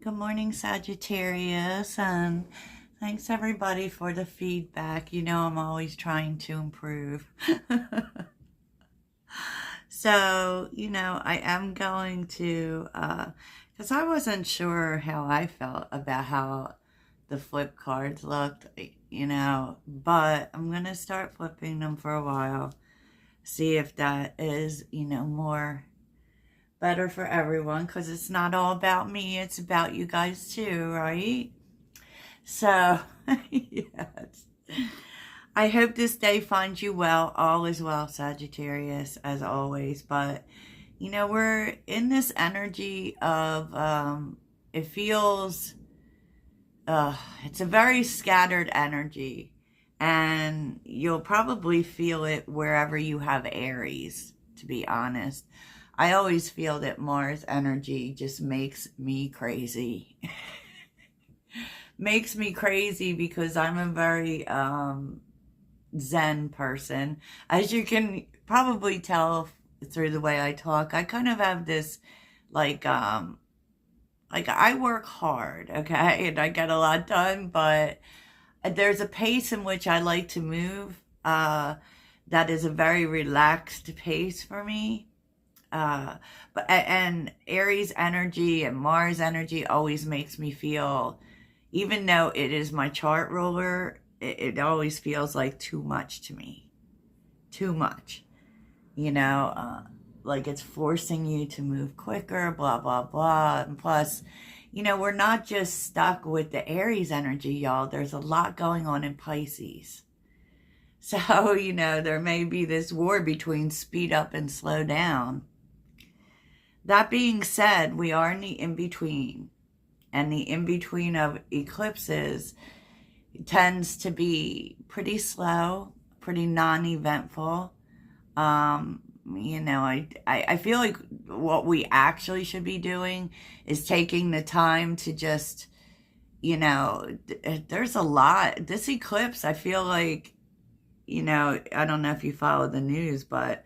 Good morning, Sagittarius, and thanks everybody for the feedback. You know, I'm always trying to improve. So, I am going to, because I wasn't sure how I felt about how the flip cards looked, but I'm going to start flipping them for a while, see if that is, more better for everyone, because it's not all about me, it's about you guys too, right? So, yes. I hope this day finds you well. All is well, Sagittarius, as always. But, we're in this energy of, it feels, it's a very scattered energy. And you'll probably feel it wherever you have Aries, to be honest. I always feel that Mars energy just makes me crazy. Makes me crazy because I'm a very Zen person. As you can probably tell through the way I talk, I kind of have this like I work hard, okay, and I get a lot done, but there's a pace in which I like to move that is a very relaxed pace for me. And Aries energy and Mars energy always makes me feel, even though it is my chart ruler, it always feels like too much to me. Too much. You know, like it's forcing you to move quicker, blah, blah, blah. And plus, we're not just stuck with the Aries energy, y'all. There's a lot going on in Pisces. So, there may be this war between speed up and slow down. That being said, we are in the in-between. And the in-between of eclipses tends to be pretty slow, pretty non-eventful. I feel like what we actually should be doing is taking the time to just, there's a lot. This eclipse, I feel like, I don't know if you follow the news, but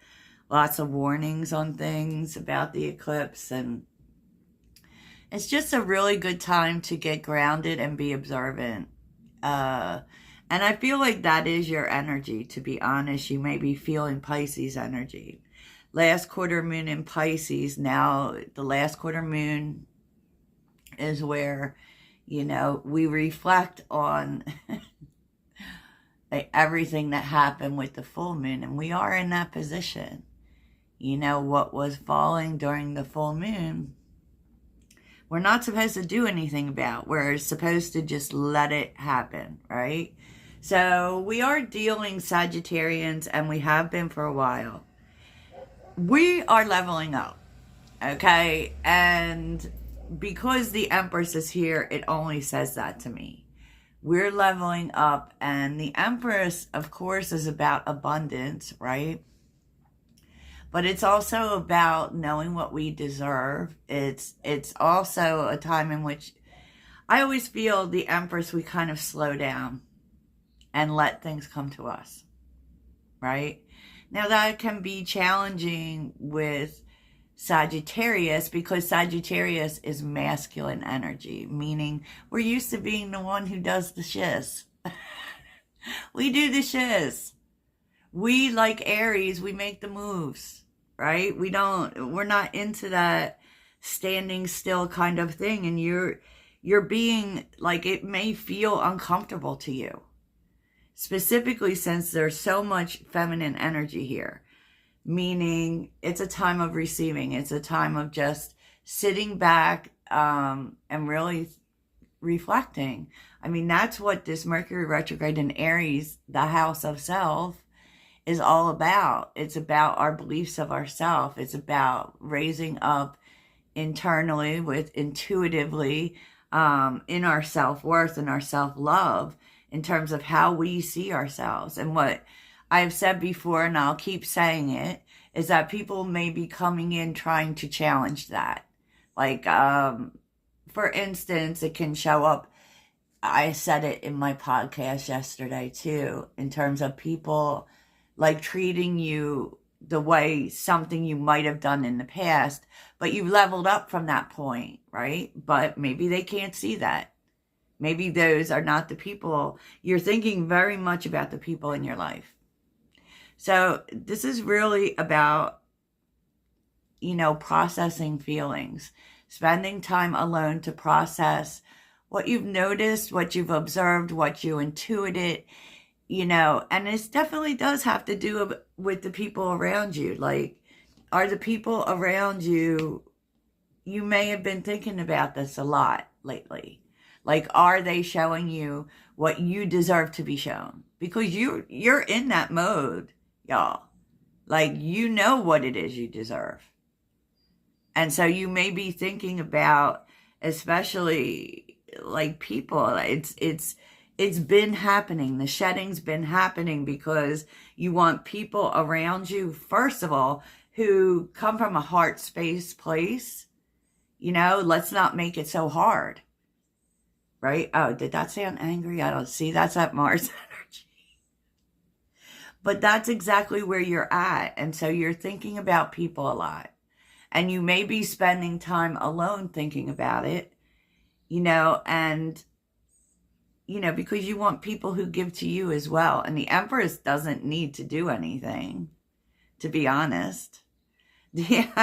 lots of warnings on things about the eclipse, and it's just a really good time to get grounded and be observant. And I feel like that is your energy, to be honest. You may be feeling Pisces energy. Last quarter moon in Pisces. Now, the last quarter moon is where, we reflect on everything that happened with the full moon. And we are in that position. What was falling during the full moon, we're not supposed to do anything about. We're supposed to just let it happen, right? So we are dealing, Sagittarians, and we have been for a while. We are leveling up, okay? And because the Empress is here, it only says that to me. We're leveling up, and the Empress, of course, is about abundance, right? But it's also about knowing what we deserve. It's also a time in which I always feel the Empress, we kind of slow down and let things come to us, right? Now that can be challenging with Sagittarius because Sagittarius is masculine energy, meaning we're used to being the one who does the shiz. We do the shiz. We, like Aries, we make the moves, right? We're not into that standing still kind of thing. And you're being like, it may feel uncomfortable to you. Specifically since there's so much feminine energy here. Meaning it's a time of receiving. It's a time of just sitting back and really reflecting. I mean, that's what this Mercury retrograde in Aries, the house of self, is all about. It's about our beliefs of ourself. It's about raising up internally with intuitively in our self-worth and our self-love in terms of how we see ourselves. And what I've said before, and I'll keep saying it, is that people may be coming in trying to challenge that. Like, for instance, it can show up, I said it in my podcast yesterday too, in terms of people like treating you the way something you might have done in the past, but you've leveled up from that point, right? But maybe they can't see that. Maybe those are not the people. You're thinking very much about the people in your life. So this is really about, processing feelings, spending time alone to process what you've noticed, what you've observed, what you intuited, and it definitely does have to do with the people around you. Like, are the people around you, you may have been thinking about this a lot lately. Like, are they showing you what you deserve to be shown? Because you're in that mode, y'all. Like, you know what it is you deserve. And so you may be thinking about, especially like people, it's been happening. The shedding's been happening because you want people around you, first of all, who come from a heart space place. Let's not make it so hard. Right? Oh, did that sound angry? I don't see. That's that Mars energy. But that's exactly where you're at. And so you're thinking about people a lot. And you may be spending time alone thinking about it, and, because you want people who give to you as well. And the Empress doesn't need to do anything, to be honest. The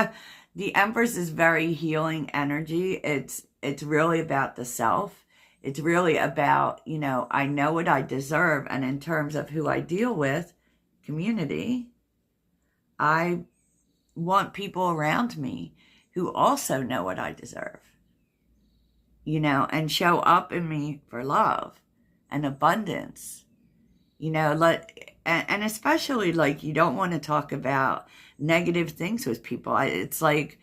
Empress is very healing energy. It's really about the self. It's really about, I know what I deserve. And in terms of who I deal with, community, I want people around me who also know what I deserve, and show up in me for love and abundance, and especially, like, you don't want to talk about negative things with people. It's like,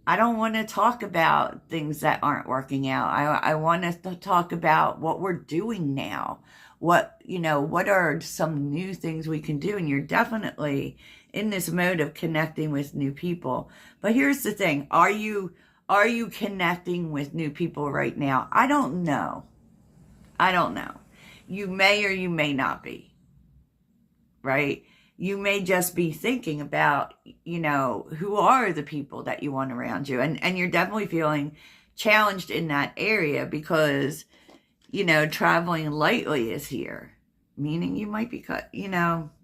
I don't want to talk about things that aren't working out. I want to talk about what we're doing now. What are some new things we can do? And you're definitely in this mode of connecting with new people. But here's the thing. Are you connecting with new people right now? I don't know. You may or you may not be. Right? You may just be thinking about, who are the people that you want around you. And you're definitely feeling challenged in that area because, traveling lightly is here. Meaning you might be cut,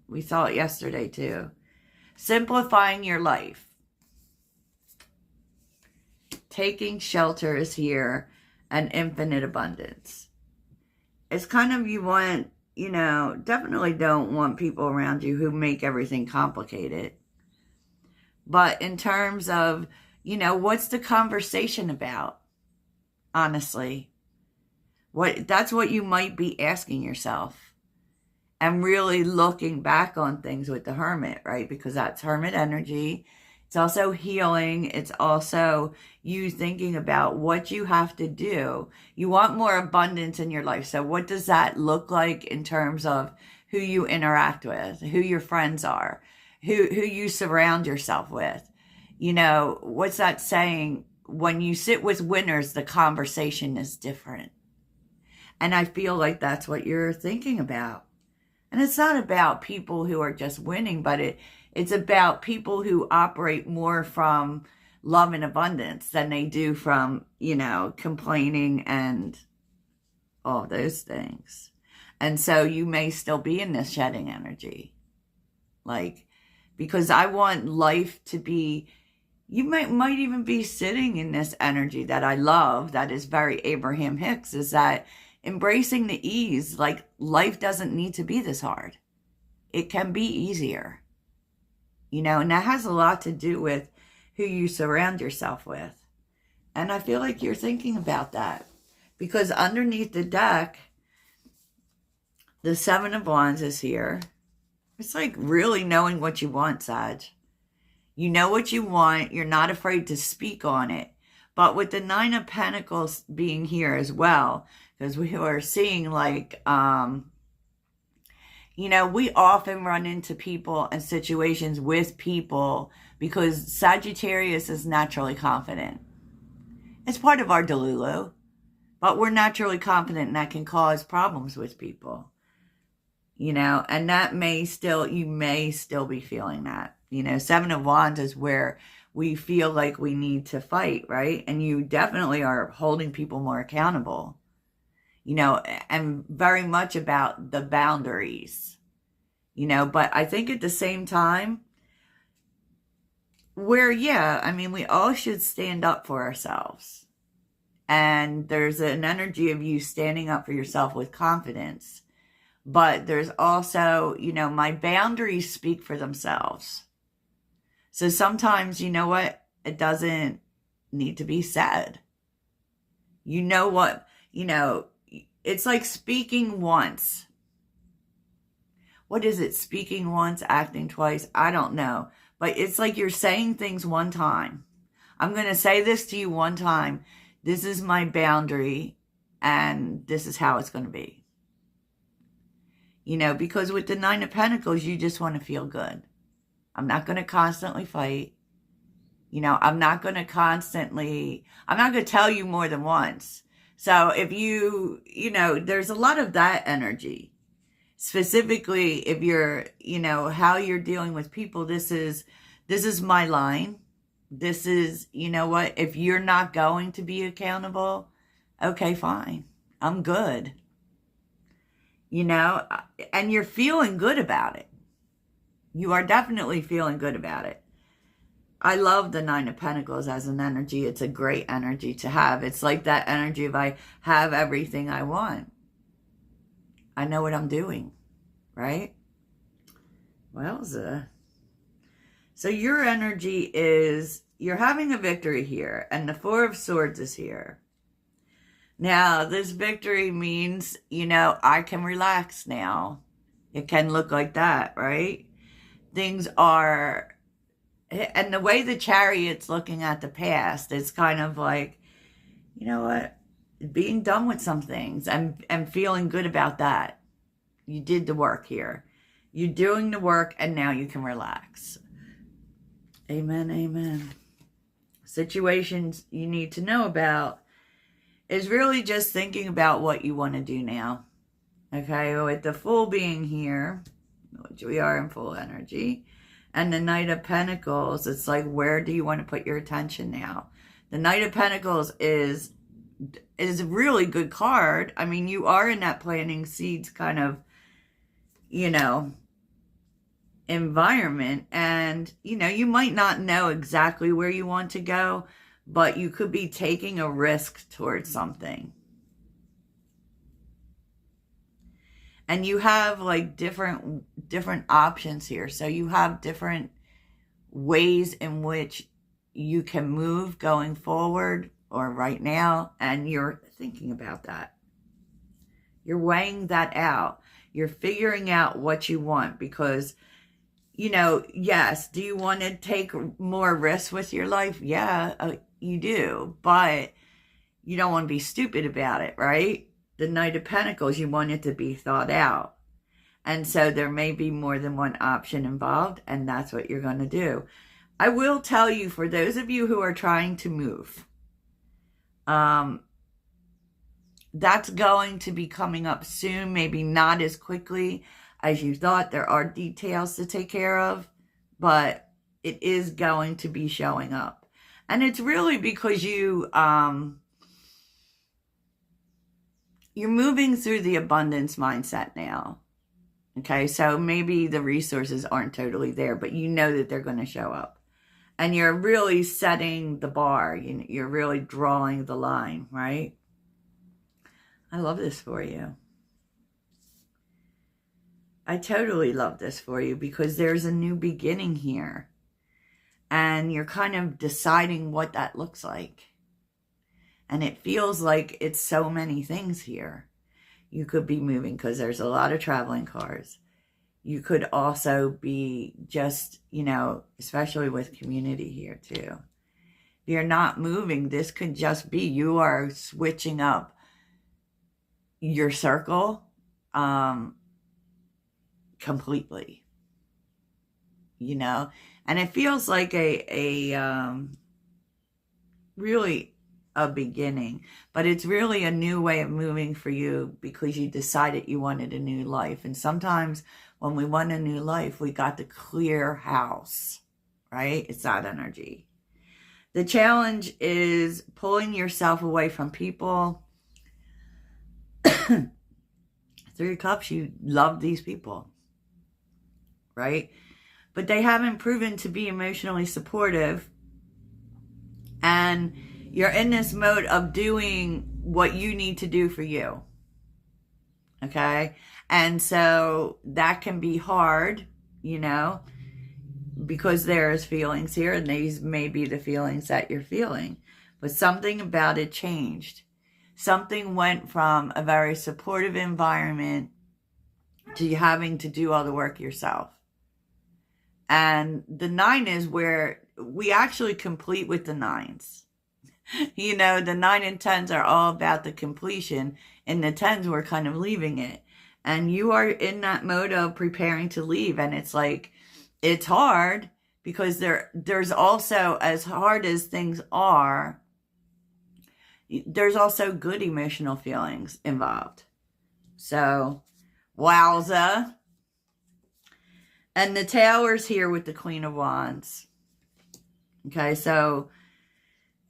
we saw it yesterday too. Simplifying your life. Taking shelter is here, and infinite abundance. It's kind of, you want, definitely don't want people around you who make everything complicated. But in terms of, what's the conversation about? Honestly, that's what you might be asking yourself. And really looking back on things with the Hermit, right? Because that's Hermit energy. It's also healing. It's also you thinking about what you have to do. You want more abundance in your life. So what does that look like in terms of who you interact with, who your friends are, who you surround yourself with? What's that saying? When you sit with winners, the conversation is different. And I feel like that's what you're thinking about. And it's not about people who are just winning, but it's about people who operate more from love and abundance than they do from, complaining and all those things. And so you may still be in this shedding energy. Like, because I want life to be, you might even be sitting in this energy that I love, that is very Abraham Hicks, is that embracing the ease. Like, life doesn't need to be this hard. It can be easier. And that has a lot to do with who you surround yourself with. And I feel like you're thinking about that. Because underneath the deck, the Seven of Wands is here. It's like really knowing what you want, Sag. You know what you want. You're not afraid to speak on it. But with the Nine of Pentacles being here as well, because we are seeing like, we often run into people and situations with people because Sagittarius is naturally confident. It's part of our Delulu, but we're naturally confident, and that can cause problems with people. And that you may still be feeling that. You know, Seven of Wands is where we feel like we need to fight, right? And you definitely are holding people more accountable, you know, and very much about the boundaries, you know. But I think at the same time, yeah, I mean, we all should stand up for ourselves. And there's an energy of you standing up for yourself with confidence. But there's also, you know, my boundaries speak for themselves. So sometimes, you know what? It doesn't need to be said. You know what? You know, it's like speaking once. What is it? Speaking once, acting twice? I don't know. But it's like you're saying things one time. I'm going to say this to you one time. This is my boundary, and this is how it's going to be. You know, because with the Nine of Pentacles, you just want to feel good. I'm not going to constantly fight. You know, I'm not going to tell you more than once. So if you know, there's a lot of that energy. Specifically, if you're, you know, how you're dealing with people, this is my line. This is, you know what, if you're not going to be accountable, okay, fine. I'm good. You know, and you're feeling good about it. You are definitely feeling good about it. I love the Nine of Pentacles as an energy. It's a great energy to have. It's like that energy of I have everything I want. I know what I'm doing, right? Well, so your energy is, you're having a victory here, and the Four of Swords is here. Now, this victory means, you know, I can relax now. It can look like that, right? Things are, and the way the Chariot's looking at the past, it's kind of like, you know what, being done with some things and feeling good about that. You did the work here. You're doing the work, and now you can relax. Amen, amen. Situations you need to know about is really just thinking about what you want to do now. Okay, with the Fool being here, which we are in full energy, and the Knight of Pentacles, it's like, where do you want to put your attention now? The Knight of Pentacles is a really good card. I mean, you are in that planting seeds kind of, you know, environment, and you know, you might not know exactly where you want to go, but you could be taking a risk towards something. And you have like different options here. So you have different ways in which you can move going forward or right now, and you're thinking about that. You're weighing that out. You're figuring out what you want, because, you know, yes, do you want to take more risks with your life? Yeah, you do, but you don't want to be stupid about it, right? The Knight of Pentacles, you want it to be thought out. And so there may be more than one option involved, and that's what you're going to do. I will tell you, for those of you who are trying to move, that's going to be coming up soon, maybe not as quickly as you thought. There are details to take care of, but it is going to be showing up. And it's really because you're moving through the abundance mindset now. Okay, so maybe the resources aren't totally there, but you know that they're going to show up. And you're really setting the bar. You're really drawing the line, right? I love this for you. I totally love this for you, because there's a new beginning here. And you're kind of deciding what that looks like. And it feels like it's so many things here. You could be moving because there's a lot of traveling cars. You could also be just, you know, especially with community here too. If you're not moving, this could just be you are switching up your circle completely. You know, and it feels like really a beginning, but it's really a new way of moving for you, because you decided you wanted a new life. And sometimes when we want a new life, we got to clear house. right? It's that energy. The challenge is pulling yourself away from people. Three of Cups, you love these people, right? But they haven't proven to be emotionally supportive. And you're in this mode of doing what you need to do for you. Okay? And so that can be hard, you know, because there's feelings here, and these may be the feelings that you're feeling. But something about it changed. Something went from a very supportive environment to you having to do all the work yourself. And the 9 is where we actually complete with the 9s. You know, the 9 and 10s are all about the completion, and the 10s we're kind of leaving it. And you are in that mode of preparing to leave, and it's like, it's hard because there's also, as hard as things are, there's also good emotional feelings involved. So, wowza. And the Tower's here with the Queen of Wands. Okay, so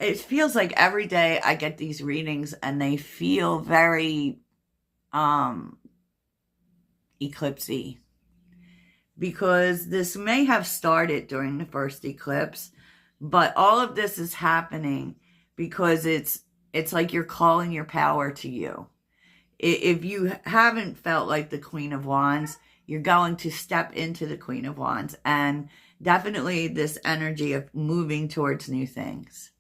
it feels like every day I get these readings and they feel very eclipsy. Because this may have started during the first eclipse, but all of this is happening because it's like you're calling your power to you. If you haven't felt like the Queen of Wands, you're going to step into the Queen of Wands, and definitely this energy of moving towards new things,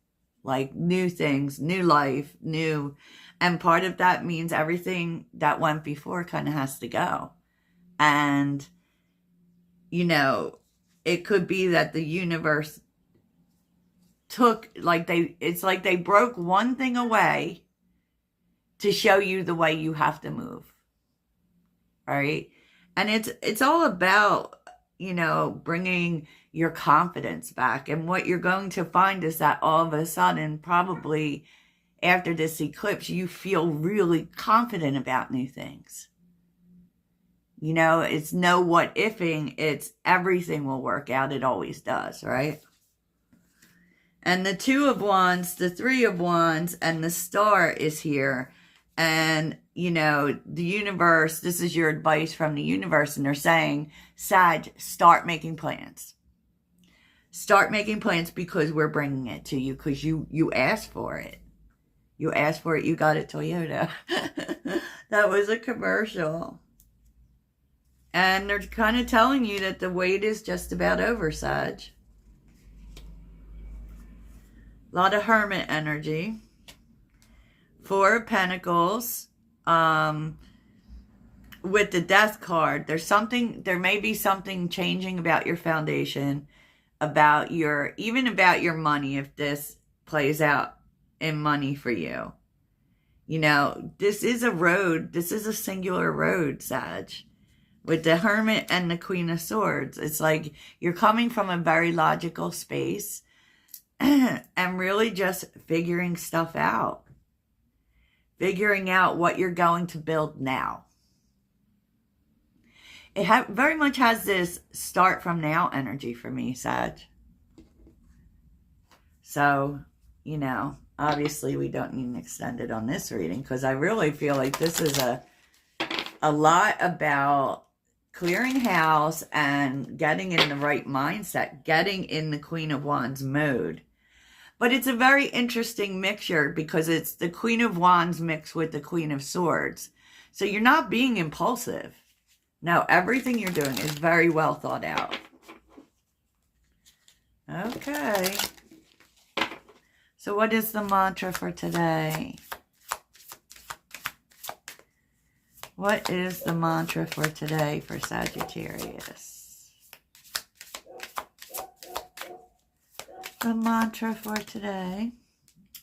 like new things, new life, new, and part of that means everything that went before kind of has to go. And, you know, it could be that the universe took, it's like they broke one thing away to show you the way you have to move, right? And it's all about, you know, bringing your confidence back. And what you're going to find is that all of a sudden, probably after this eclipse, you feel really confident about new things. You know, it's no what ifing, it's everything will work out. It always does, right? And the 2 of Wands, the 3 of Wands, and the Star is here. And, you know, the universe, this is your advice from the universe, and they're saying, Sag, start making plans. Start making plans because we're bringing it to you, because you asked for it. You asked for it, you got it, Toyota. That was a commercial. And they're kind of telling you that the wait is just about over, Sag. A lot of Hermit energy. 4 of Pentacles. With the Death card, there may be something changing about your foundation, even about your money, if this plays out in money for you. You know, this is a road. This is a singular road, Sag. With the Hermit and the Queen of Swords. It's like you're coming from a very logical space and really just figuring stuff out. Figuring out what you're going to build now. It very much has this start from now energy for me, Sag. So, you know, obviously we don't need an extended on this reading, because I really feel like this is a lot about clearing house and getting in the right mindset, getting in the Queen of Wands mode. But it's a very interesting mixture because it's the Queen of Wands mixed with the Queen of Swords. So you're not being impulsive. No, everything you're doing is very well thought out. Okay. So what is the mantra for today? What is the mantra for today for Sagittarius? The mantra for today.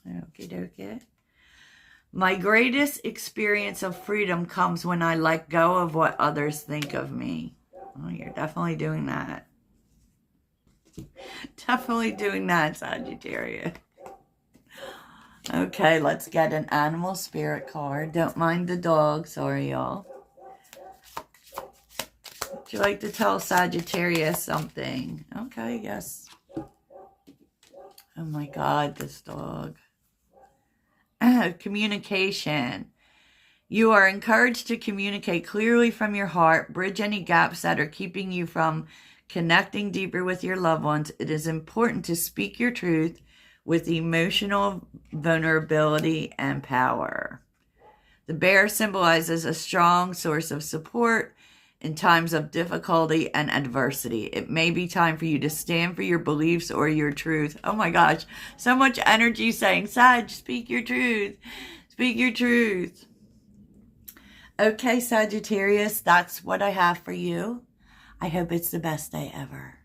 Okie dokie. My greatest experience of freedom comes when I let go of what others think of me. Oh, you're definitely doing that. Definitely doing that, Sagittarius. Okay, let's get an animal spirit card. Don't mind the dog. Sorry, y'all. Would you like to tell Sagittarius something? Okay, yes. Oh my God, this dog. Communication. You are encouraged to communicate clearly from your heart, bridge any gaps that are keeping you from connecting deeper with your loved ones. It is important to speak your truth with emotional vulnerability and power. The bear symbolizes a strong source of support in times of difficulty and adversity. It may be time for you to stand for your beliefs or your truth. Oh my gosh, so much energy saying, Sag, speak your truth. Speak your truth. Okay, Sagittarius, that's what I have for you. I hope it's the best day ever.